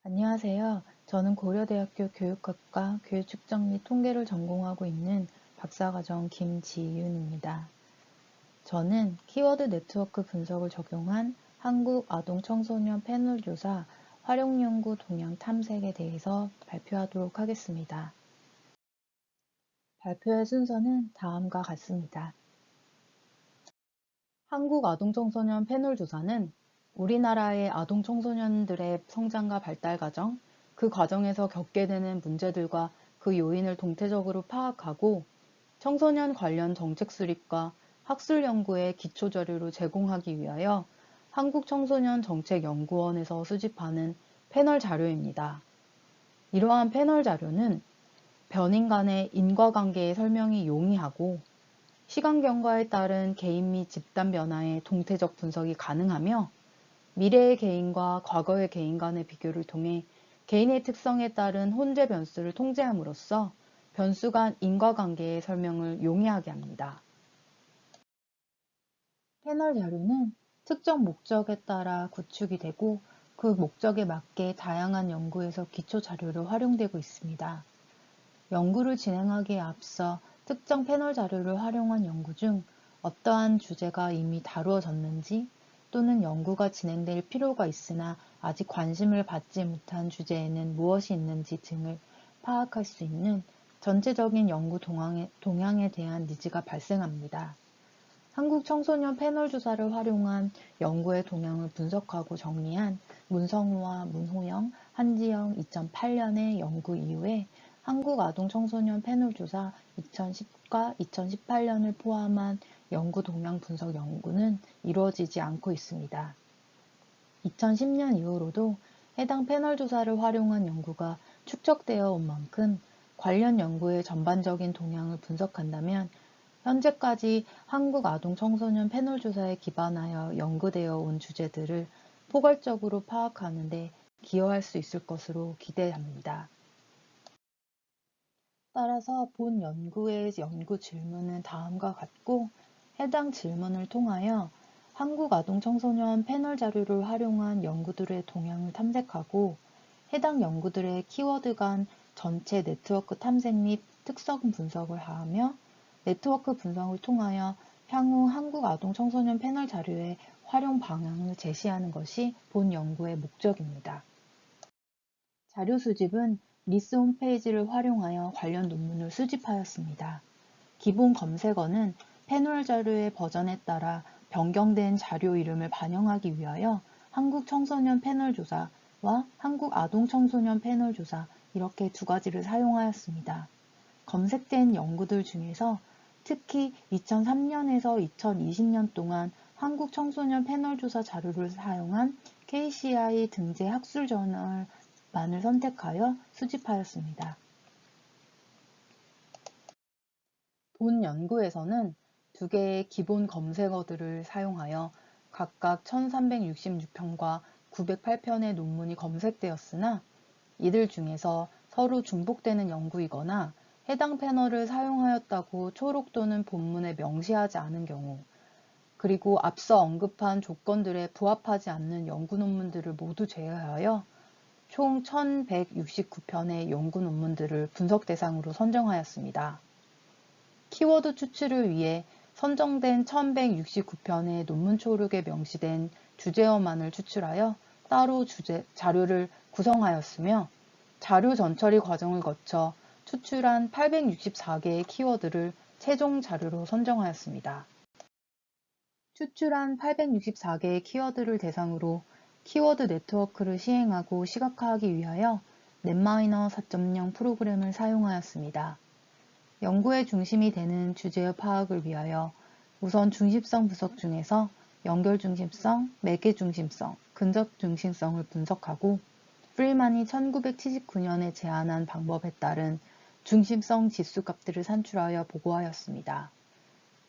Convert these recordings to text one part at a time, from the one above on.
안녕하세요. 저는 고려대학교 교육학과 교육측정 및 통계를 전공하고 있는 박사과정 김지윤입니다. 저는 키워드 네트워크 분석을 적용한 한국 아동 청소년 패널 조사 활용 연구 동향 탐색에 대해서 발표하도록 하겠습니다. 발표의 순서는 다음과 같습니다. 한국 아동 청소년 패널 조사는 우리나라의 아동 청소년들의 성장과 발달 과정, 그 과정에서 겪게 되는 문제들과 그 요인을 동태적으로 파악하고 청소년 관련 정책 수립과 학술 연구의 기초 자료를 제공하기 위하여 한국청소년정책연구원에서 수집하는 패널 자료입니다. 이러한 패널 자료는 변인 간의 인과관계의 설명이 용이하고 시간 경과에 따른 개인 및 집단 변화의 동태적 분석이 가능하며 미래의 개인과 과거의 개인 간의 비교를 통해 개인의 특성에 따른 혼재 변수를 통제함으로써 변수 간 인과관계의 설명을 용이하게 합니다. 패널 자료는 특정 목적에 따라 구축이 되고 그 목적에 맞게 다양한 연구에서 기초 자료로 활용되고 있습니다. 연구를 진행하기에 앞서 특정 패널 자료를 활용한 연구 중 어떠한 주제가 이미 다루어졌는지 또는 연구가 진행될 필요가 있으나 아직 관심을 받지 못한 주제에는 무엇이 있는지 등을 파악할 수 있는 전체적인 연구 동향에 대한 니즈가 발생합니다. 한국 청소년 패널 조사를 활용한 연구의 동향을 분석하고 정리한 문성우와 문호영, 한지영 2008년의 연구 이후에 한국 아동 청소년 패널 조사 2010과 2018년을 포함한 연구 동향 분석 연구는 이루어지지 않고 있습니다. 2010년 이후로도 해당 패널 조사를 활용한 연구가 축적되어 온 만큼 관련 연구의 전반적인 동향을 분석한다면 현재까지 한국 아동 청소년 패널 조사에 기반하여 연구되어 온 주제들을 포괄적으로 파악하는 데 기여할 수 있을 것으로 기대합니다. 따라서 본 연구의 연구 질문은 다음과 같고 해당 질문을 통하여 한국 아동 청소년 패널 자료를 활용한 연구들의 동향을 탐색하고 해당 연구들의 키워드 간 전체 네트워크 탐색 및 특성 분석을 하며 네트워크 분석을 통하여 향후 한국 아동 청소년 패널 자료의 활용 방향을 제시하는 것이 본 연구의 목적입니다. 자료 수집은 리스 홈페이지를 활용하여 관련 논문을 수집하였습니다. 기본 검색어는 패널 자료의 버전에 따라 변경된 자료 이름을 반영하기 위하여 한국 청소년 패널 조사와 한국 아동 청소년 패널 조사 이렇게 두 가지를 사용하였습니다. 검색된 연구들 중에서 특히 2003년에서 2020년 동안 한국 청소년 패널 조사 자료를 사용한 KCI 등재 학술 저널만을 선택하여 수집하였습니다. 본 연구에서는 두 개의 기본 검색어들을 사용하여 각각 1366편과 908편의 논문이 검색되었으나 이들 중에서 서로 중복되는 연구이거나 해당 패널을 사용하였다고 초록 또는 본문에 명시하지 않은 경우, 그리고 앞서 언급한 조건들에 부합하지 않는 연구 논문들을 모두 제외하여 총 1169편의 연구 논문들을 분석 대상으로 선정하였습니다. 키워드 추출을 위해 선정된 1169편의 논문 초록에 명시된 주제어만을 추출하여 따로 자료를 구성하였으며 자료 전처리 과정을 거쳐 추출한 864개의 키워드를 최종 자료로 선정하였습니다. 추출한 864개의 키워드를 대상으로 키워드 네트워크를 시행하고 시각화하기 위하여 넷마이너 4.0 프로그램을 사용하였습니다. 연구의 중심이 되는 주제의 파악을 위하여 우선 중심성 분석 중에서 연결 중심성, 매개 중심성, 근접 중심성을 분석하고 프리만이 1979년에 제안한 방법에 따른 중심성 지수값들을 산출하여 보고하였습니다.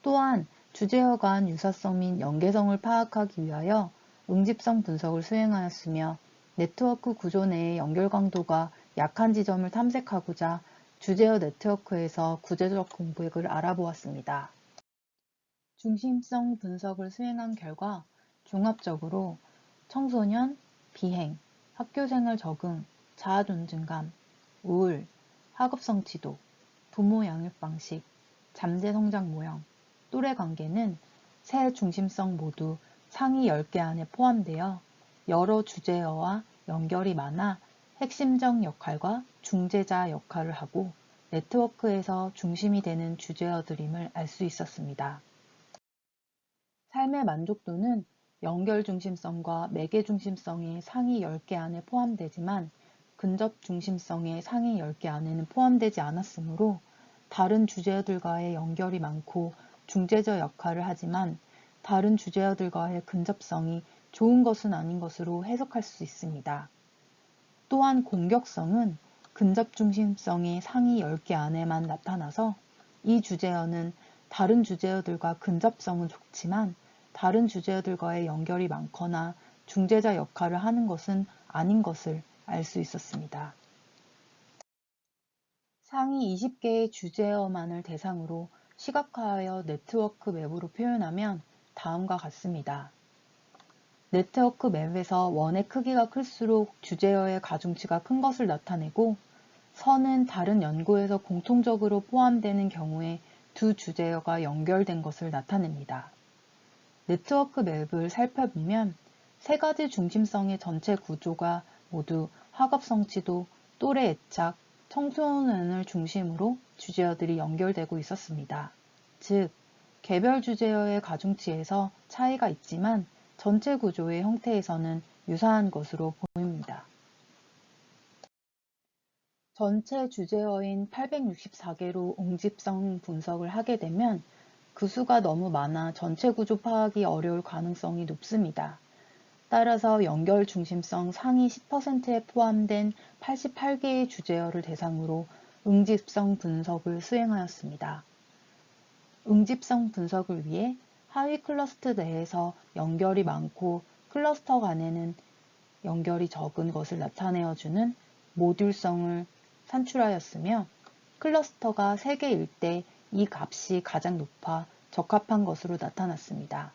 또한 주제어 간 유사성 및 연계성을 파악하기 위하여 응집성 분석을 수행하였으며 네트워크 구조 내의 연결 강도가 약한 지점을 탐색하고자 주제어 네트워크에서 구조적 공백을 알아보았습니다. 중심성 분석을 수행한 결과 종합적으로 청소년, 비행, 학교생활 적응, 자아 존중감, 우울, 학업 성취도, 부모 양육 방식, 잠재 성장 모형, 또래 관계는 세 중심성 모두 상위 10개 안에 포함되어 여러 주제어와 연결이 많아 핵심적 역할과 중재자 역할을 하고 네트워크에서 중심이 되는 주제어들임을 알 수 있었습니다. 삶의 만족도는 연결 중심성과 매개 중심성의 상위 10개 안에 포함되지만 근접 중심성의 상위 10개 안에는 포함되지 않았으므로 다른 주제어들과의 연결이 많고 중재자 역할을 하지만 다른 주제어들과의 근접성이 좋은 것은 아닌 것으로 해석할 수 있습니다. 또한 공격성은 근접 중심성의 상위 10개 안에만 나타나서 이 주제어는 다른 주제어들과 근접성은 좋지만 다른 주제어들과의 연결이 많거나 중재자 역할을 하는 것은 아닌 것을 알 수 있었습니다. 상위 20개의 주제어만을 대상으로 시각화하여 네트워크 맵으로 표현하면 다음과 같습니다. 네트워크 맵에서 원의 크기가 클수록 주제어의 가중치가 큰 것을 나타내고 선은 다른 연구에서 공통적으로 포함되는 경우에 두 주제어가 연결된 것을 나타냅니다. 네트워크 맵을 살펴보면 세 가지 중심성의 전체 구조가 모두 학업 성취도, 또래 애착, 청소년을 중심으로 주제어들이 연결되고 있었습니다. 즉, 개별 주제어의 가중치에서 차이가 있지만 전체 구조의 형태에서는 유사한 것으로 보입니다. 전체 주제어인 864개로 응집성 분석을 하게 되면 그 수가 너무 많아 전체 구조 파악이 어려울 가능성이 높습니다. 따라서 연결 중심성 상위 10%에 포함된 88개의 주제어를 대상으로 응집성 분석을 수행하였습니다. 응집성 분석을 위해 하위 클러스터 내에서 연결이 많고 클러스터 간에는 연결이 적은 것을 나타내어주는 모듈성을 산출하였으며 클러스터가 3개일 때 이 값이 가장 높아 적합한 것으로 나타났습니다.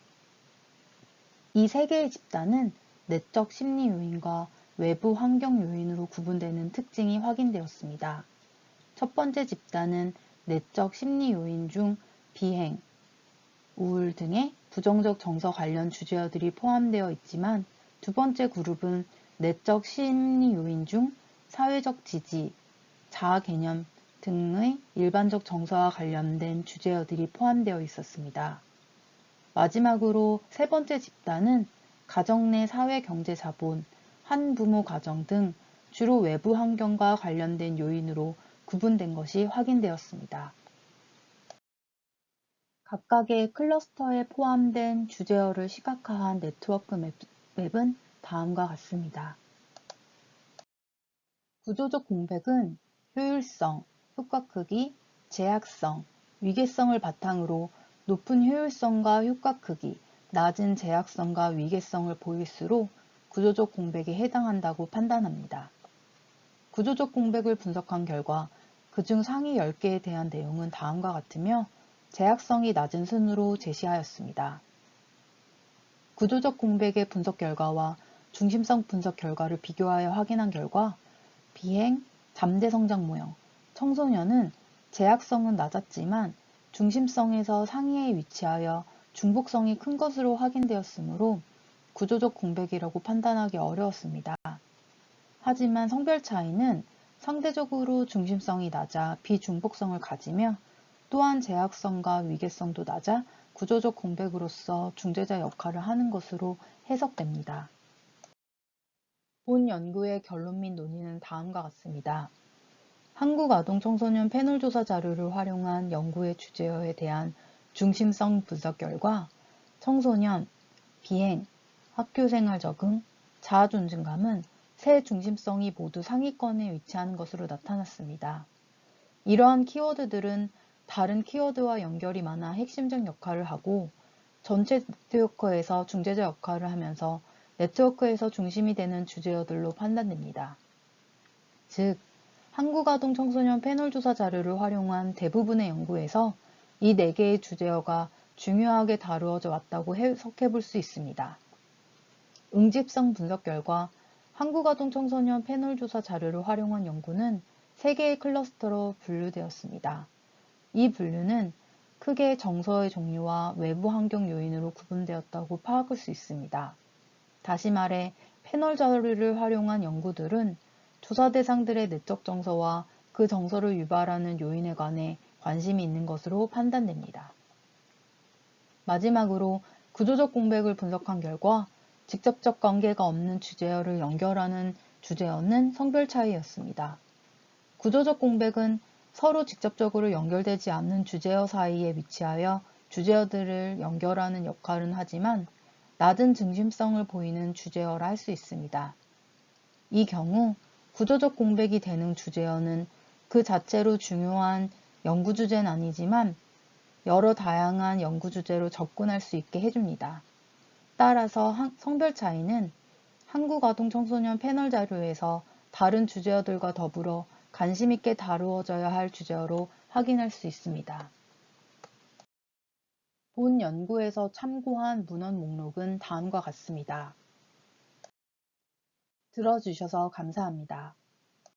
이 3개의 집단은 내적 심리 요인과 외부 환경 요인으로 구분되는 특징이 확인되었습니다. 첫 번째 집단은 내적 심리 요인 중 비행, 우울 등의 부정적 정서 관련 주제어들이 포함되어 있지만 두 번째 그룹은 내적 심리 요인 중 사회적 지지, 자아 개념 등의 일반적 정서와 관련된 주제어들이 포함되어 있었습니다. 마지막으로 세 번째 집단은 가정 내 사회 경제 자본, 한부모 가정 등 주로 외부 환경과 관련된 요인으로 구분된 것이 확인되었습니다. 각각의 클러스터에 포함된 주제어를 시각화한 네트워크 맵은 다음과 같습니다. 구조적 공백은 효율성, 효과 크기, 제약성, 위계성을 바탕으로 높은 효율성과 효과 크기, 낮은 제약성과 위계성을 보일수록 구조적 공백에 해당한다고 판단합니다. 구조적 공백을 분석한 결과 그중 상위 10개에 대한 내용은 다음과 같으며 제약성이 낮은 순으로 제시하였습니다. 구조적 공백의 분석 결과와 중심성 분석 결과를 비교하여 확인한 결과 비행, 잠재 성장 모형, 청소년은 제약성은 낮았지만 중심성에서 상위에 위치하여 중복성이 큰 것으로 확인되었으므로 구조적 공백이라고 판단하기 어려웠습니다. 하지만 성별 차이는 상대적으로 중심성이 낮아 비중복성을 가지며 또한 제약성과 위계성도 낮아 구조적 공백으로서 중재자 역할을 하는 것으로 해석됩니다. 본 연구의 결론 및 논의는 다음과 같습니다. 한국아동청소년 패널 조사 자료를 활용한 연구의 주제어에 대한 중심성 분석 결과 청소년, 비행, 학교생활 적응, 자아 존중감은 세 중심성이 모두 상위권에 위치하는 것으로 나타났습니다. 이러한 키워드들은 다른 키워드와 연결이 많아 핵심적 역할을 하고 전체 네트워크에서 중재자 역할을 하면서 네트워크에서 중심이 되는 주제어들로 판단됩니다. 즉, 한국아동청소년 패널 조사 자료를 활용한 대부분의 연구에서 이 4개의 주제어가 중요하게 다루어져 왔다고 해석해 볼 수 있습니다. 응집성 분석 결과 한국아동 청소년 패널 조사 자료를 활용한 연구는 3개의 클러스터로 분류되었습니다. 이 분류는 크게 정서의 종류와 외부 환경 요인으로 구분되었다고 파악할 수 있습니다. 다시 말해 패널 자료를 활용한 연구들은 조사 대상들의 내적 정서와 그 정서를 유발하는 요인에 관해 관심이 있는 것으로 판단됩니다. 마지막으로 구조적 공백을 분석한 결과 직접적 관계가 없는 주제어를 연결하는 주제어는 성별 차이였습니다. 구조적 공백은 서로 직접적으로 연결되지 않는 주제어 사이에 위치하여 주제어들을 연결하는 역할은 하지만 낮은 중심성을 보이는 주제어라 할 수 있습니다. 이 경우 구조적 공백이 되는 주제어는 그 자체로 중요한 연구 주제는 아니지만 여러 다양한 연구 주제로 접근할 수 있게 해줍니다. 따라서 성별 차이는 한국아동청소년 패널 자료에서 다른 주제어들과 더불어 관심 있게 다루어져야 할 주제어로 확인할 수 있습니다. 본 연구에서 참고한 문헌 목록은 다음과 같습니다. 들어주셔서 감사합니다.